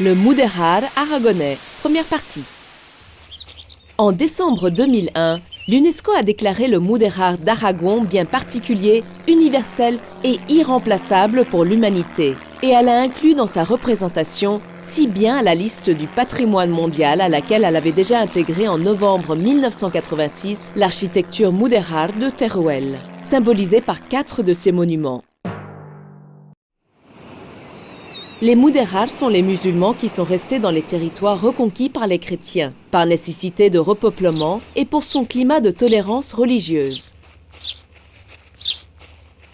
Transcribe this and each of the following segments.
Le mudéjar aragonais, première partie. En décembre 2001, l'UNESCO a déclaré le mudéjar d'Aragon bien particulier, universel et irremplaçable pour l'humanité. Et elle a inclus dans sa représentation si bien à la liste du patrimoine mondial à laquelle elle avait déjà intégré en novembre 1986 l'architecture mudéjar de Teruel, symbolisée par 4 de ses monuments. Les mudéjars sont les musulmans qui sont restés dans les territoires reconquis par les chrétiens, par nécessité de repeuplement et pour son climat de tolérance religieuse.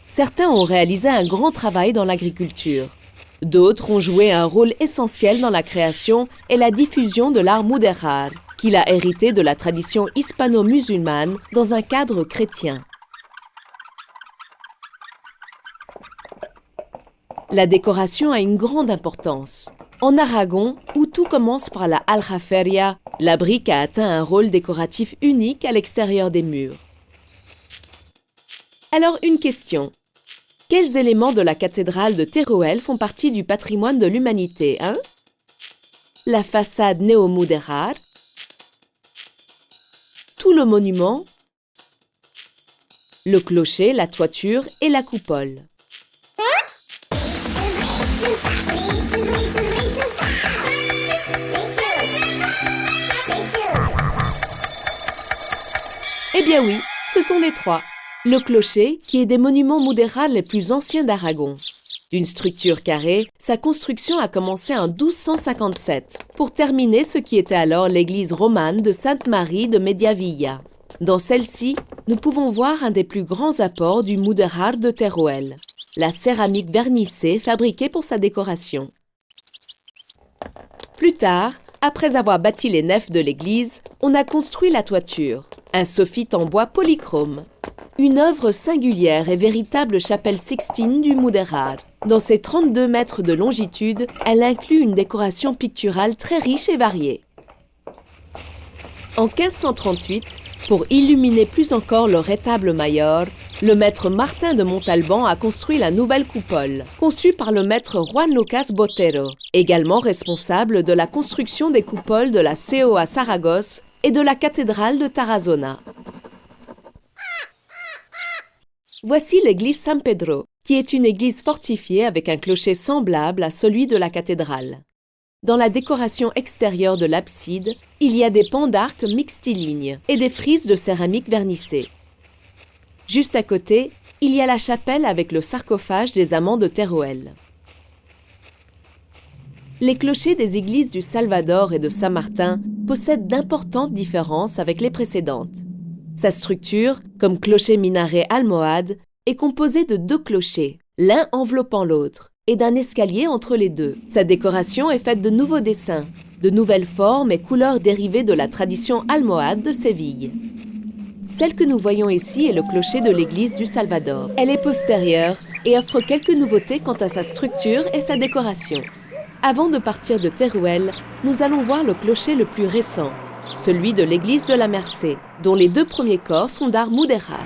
Certains ont réalisé un grand travail dans l'agriculture. D'autres ont joué un rôle essentiel dans la création et la diffusion de l'art mudéjar, qu'il a hérité de la tradition hispano-musulmane dans un cadre chrétien. La décoration a une grande importance. En Aragon, où tout commence par la aljaferia, la brique a atteint un rôle décoratif unique à l'extérieur des murs. Alors une question. Quels éléments de la cathédrale de Teruel font partie du patrimoine de l'humanité, hein? La façade néo-mudéjar, tout le monument, le clocher, la toiture et la coupole. Eh bien oui, ce sont les trois. Le clocher, qui est des monuments mudéjars les plus anciens d'Aragon. D'une structure carrée, sa construction a commencé en 1257, pour terminer ce qui était alors l'église romane de Sainte-Marie de Mediavilla. Dans celle-ci, nous pouvons voir un des plus grands apports du mudéjar de Teruel, la céramique vernissée fabriquée pour sa décoration. Plus tard, après avoir bâti les nefs de l'église, on a construit la toiture, un soffite en bois polychrome. Une œuvre singulière et véritable chapelle sixtine du mudéjar. Dans ses 32 mètres de longitude, elle inclut une décoration picturale très riche et variée. En 1538, pour illuminer plus encore le rétable mayor, le maître Martin de Montalban a construit la nouvelle coupole, conçue par le maître Juan Lucas Botero, également responsable de la construction des coupoles de la CEO à Saragosse et de la cathédrale de Tarazona. Voici l'église San Pedro, qui est une église fortifiée avec un clocher semblable à celui de la cathédrale. Dans la décoration extérieure de l'abside, il y a des pans d'arc mixtilignes et des frises de céramique vernissée. Juste à côté, il y a la chapelle avec le sarcophage des amants de Teruel. Les clochers des églises du Salvador et de Saint-Martin possèdent d'importantes différences avec les précédentes. Sa structure, comme clocher-minaret almohade, est composée de 2 clochers, l'un enveloppant l'autre, et d'un escalier entre les deux. Sa décoration est faite de nouveaux dessins, de nouvelles formes et couleurs dérivées de la tradition almohade de Séville. Celle que nous voyons ici est le clocher de l'église du Salvador. Elle est postérieure et offre quelques nouveautés quant à sa structure et sa décoration. Avant de partir de Teruel, nous allons voir le clocher le plus récent, celui de l'église de la Merced, dont les 2 premiers corps sont d'art mudéjar.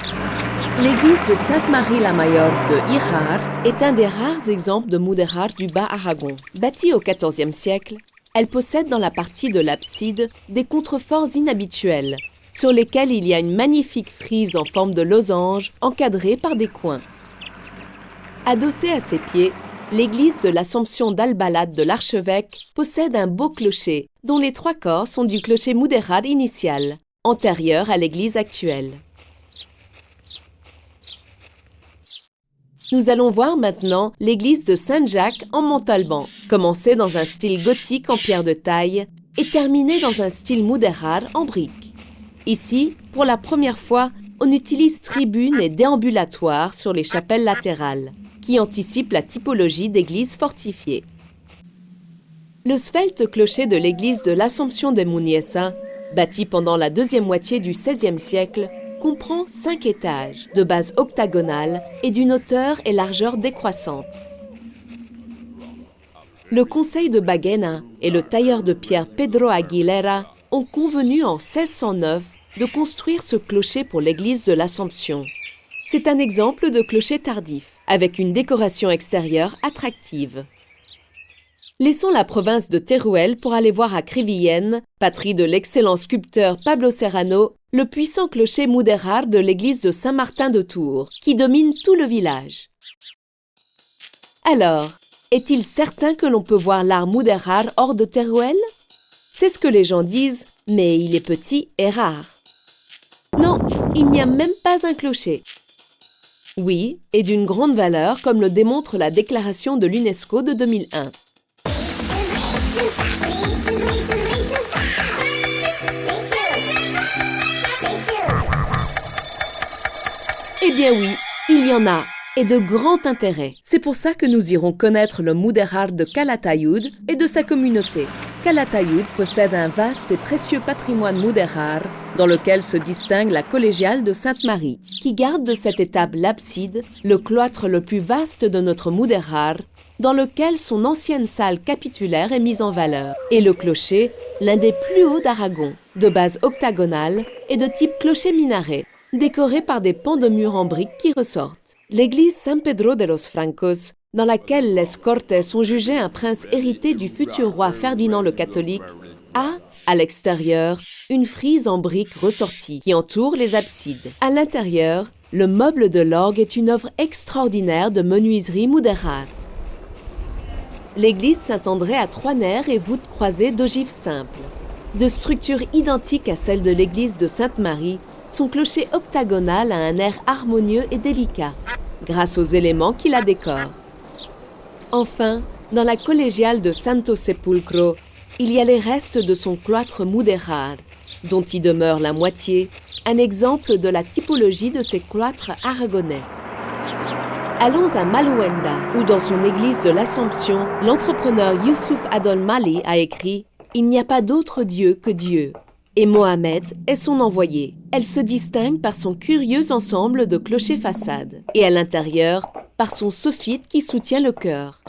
L'église de Sainte-Marie-la-Mayor de Híjar est un des rares exemples de mudéjar du Bas-Aragon. Bâtie au XIVe siècle, elle possède dans la partie de l'abside des contreforts inhabituels, sur lesquels il y a une magnifique frise en forme de losange encadrée par des coins. Adossée à ses pieds, l'église de l'Assomption d'Albalade de l'archevêque possède un beau clocher, dont les 3 corps sont du clocher mudéjar initial, antérieur à l'église actuelle. Nous allons voir maintenant l'église de Saint-Jacques en Montalban, commencée dans un style gothique en pierre de taille et terminée dans un style mudéjar en brique. Ici, pour la première fois, on utilise tribunes et déambulatoires sur les chapelles latérales, qui anticipent la typologie d'église fortifiée. Le svelte clocher de l'église de l'Assomption de Muniesa, bâti pendant la 2e moitié du XVIe siècle, comprend 5 étages, de base octagonale et d'une hauteur et largeur décroissantes. Le conseil de Baguena et le tailleur de pierre Pedro Aguilera ont convenu en 1609 de construire ce clocher pour l'église de l'Assomption. C'est un exemple de clocher tardif, avec une décoration extérieure attractive. Laissons la province de Teruel pour aller voir à Crevillén, patrie de l'excellent sculpteur Pablo Serrano, le puissant clocher mudéjar de l'église de Saint-Martin de Tours, qui domine tout le village. Alors, est-il certain que l'on peut voir l'art mudéjar hors de Teruel? C'est ce que les gens disent, mais il est petit et rare. Non, il n'y a même pas un clocher. Oui, et d'une grande valeur, comme le démontre la déclaration de l'UNESCO de 2001. Eh bien oui, il y en a, et de grand intérêt. C'est pour ça que nous irons connaître le mudéjar de Calatayud et de sa communauté. Calatayud possède un vaste et précieux patrimoine mudéjar dans lequel se distingue la collégiale de Sainte-Marie, qui garde de cette étape l'abside, le cloître le plus vaste de notre mudéjar, dans lequel son ancienne salle capitulaire est mise en valeur, et le clocher, l'un des plus hauts d'Aragon, de base octagonale et de type clocher-minaret, décoré par des pans de murs en briques qui ressortent. L'église San Pedro de los Francos, dans laquelle les Cortes ont jugé un prince hérité du futur roi Ferdinand le Catholique, a, à l'extérieur, une frise en briques ressorties qui entoure les absides. À l'intérieur, le meuble de l'orgue est une œuvre extraordinaire de menuiserie mudéjar. L'église Saint-André a 3 nerfs et voûtes croisées d'ogives simples. De structure identique à celle de l'église de Sainte-Marie, son clocher octagonal a un air harmonieux et délicat, grâce aux éléments qui la décorent. Enfin, dans la collégiale de Santo Sepulcro, il y a les restes de son cloître mudéjar, dont y demeure la moitié, un exemple de la typologie de ces cloîtres aragonais. Allons à Maluenda, où dans son église de l'Assomption, l'entrepreneur Youssouf Adol Mali a écrit « Il n'y a pas d'autre Dieu que Dieu ». Et Mohamed est son envoyé. Elle se distingue par son curieux ensemble de clochers-façades, et à l'intérieur, par son soffite qui soutient le chœur.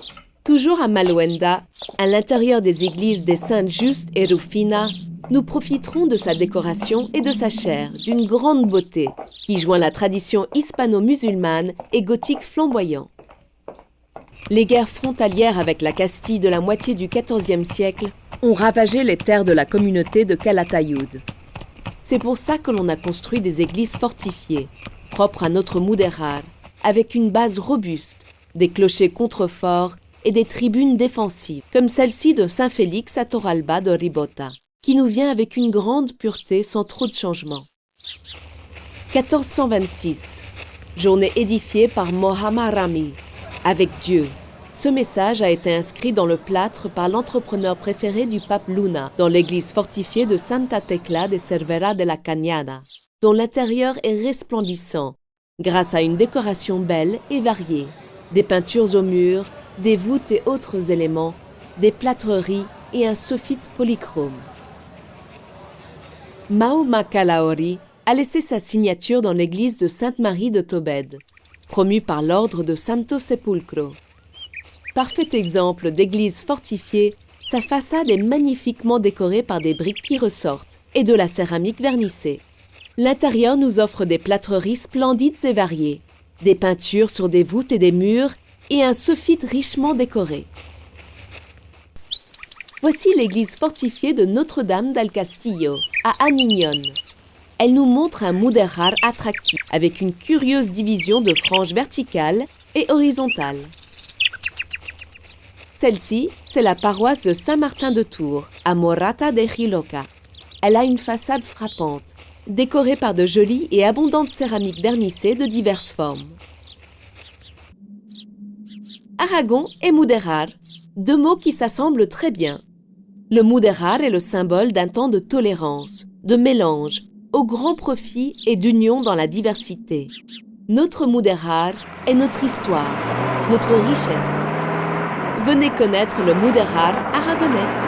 Toujours à Maluenda, à l'intérieur des églises des Saintes Juste et Rufina, nous profiterons de sa décoration et de sa chair, d'une grande beauté, qui joint la tradition hispano-musulmane et gothique flamboyant. Les guerres frontalières avec la Castille de la moitié du XIVe siècle ont ravagé les terres de la communauté de Calatayud. C'est pour ça que l'on a construit des églises fortifiées, propres à notre mudéjar, avec une base robuste, des clochers contreforts et des tribunes défensives, comme celle-ci de Saint-Félix à Torralba de Ribota, qui nous vient avec une grande pureté sans trop de changements. 1426, journée édifiée par Mohammad Rami, avec Dieu. Ce message a été inscrit dans le plâtre par l'entrepreneur préféré du pape Luna, dans l'église fortifiée de Santa Tecla de Cervera de la Cañada, dont l'intérieur est resplendissant, grâce à une décoration belle et variée, des peintures aux murs, des voûtes et autres éléments, des plâtreries et un soffite polychrome. Mao Makalaori a laissé sa signature dans l'église de Sainte-Marie de Tobed, promue par l'ordre de Santo Sepulcro. Parfait exemple d'église fortifiée, sa façade est magnifiquement décorée par des briques qui ressortent et de la céramique vernissée. L'intérieur nous offre des plâtreries splendides et variées, des peintures sur des voûtes et des murs et un soffite richement décoré. Voici l'église fortifiée de Notre-Dame del Castillo, à Aniñón. Elle nous montre un mudéjar attractif, avec une curieuse division de franges verticales et horizontales. Celle-ci, c'est la paroisse de Saint-Martin de Tours, à Morata de Jiloca. Elle a une façade frappante, décorée par de jolies et abondantes céramiques vernissées de diverses formes. Aragon et mudéjar, 2 mots qui s'assemblent très bien. Le mudéjar est le symbole d'un temps de tolérance, de mélange, au grand profit et d'union dans la diversité. Notre mudéjar est notre histoire, notre richesse. Venez connaître le mudéjar aragonais.